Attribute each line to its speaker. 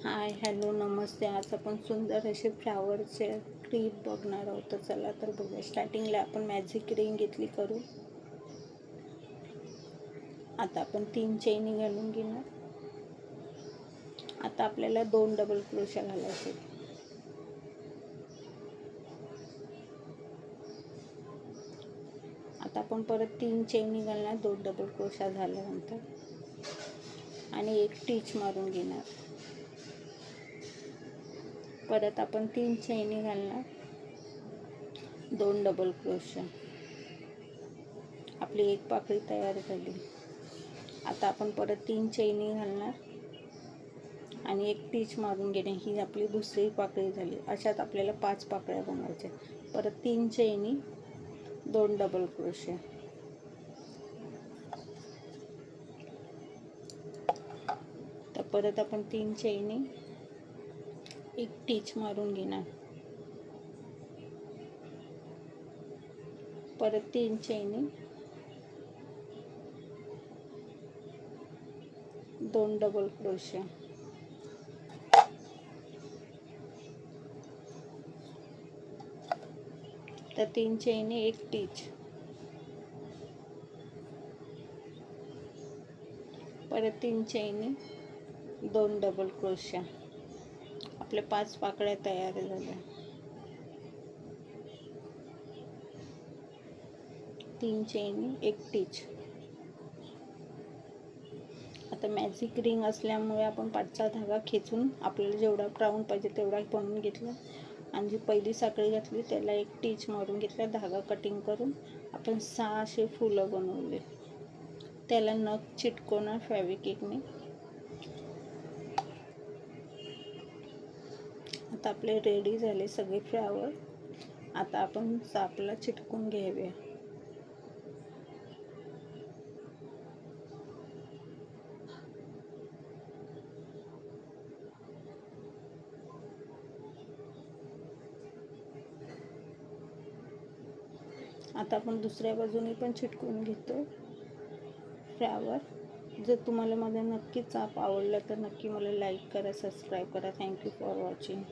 Speaker 1: Hi hello नमस्ते. आज आपण सुंदर असे फ्लावरचे क्लिप बघणार आहोत. तर चला तर बघूया. स्टार्टिंगला आपण मॅजिक रिंग घेतली करू. आता आपण 3 चेनी घालून घेणार. आता आपल्याला 2 डबल क्रोशा घालायचे. आता आपण परत 3 चेनी घालणार 2 डबल क्रोशा झाल्यानंतर आणि एक टिच मारून घेणार. परत आपण 3 चेनी घालणार 2 डबल क्रोशा. आपली एक पाकळी तयार झाली. आता आपण परत 3 चेनी घालणार आणि एक टिच मारून घेणे. ही आपली दुसरी पाकळी झाली. अशात आपल्याला 5 पाकळ्या बनवायच्या. परत 3 चेनी 2 डबल क्रोशे. तर परत आपण 3 चेनी एक टिच मारून घेणार. परत 3 चेनी 2 डबल क्रोशे. तर 3 चेनी एक टिच. परत 3 चेनी 2 डबल क्रोशा. आपल्या 5 पाकळ्या तयार झाल्या. 3 चेनी एक टिच. आता मॅजिक रिंग असल्यामुळे आपण पाठचा धागा खेचून आपल्याला जेवढा राऊंड पाहिजे तेवढा बनवून घेतला आणि जी पहिली साखळी घातली त्याला एक टिच मारून घेतला. धागा कटिंग करून आपण 6 असे फुलं बनवले. त्याला नख चिटकवणार फॅब्रिकने. आता आपले रेडी झाले सगळे फ्लावर. आता आपण चापला चिटकून घ्यावे. आता आपण दुसऱ्या बाजूने पण चिटकवून घेतो फ्लावर. जर तुम्हाला माझा नक्की चाप आवडला तर नक्की मला लाईक करा, सबस्क्राईब करा. Thank you for watching.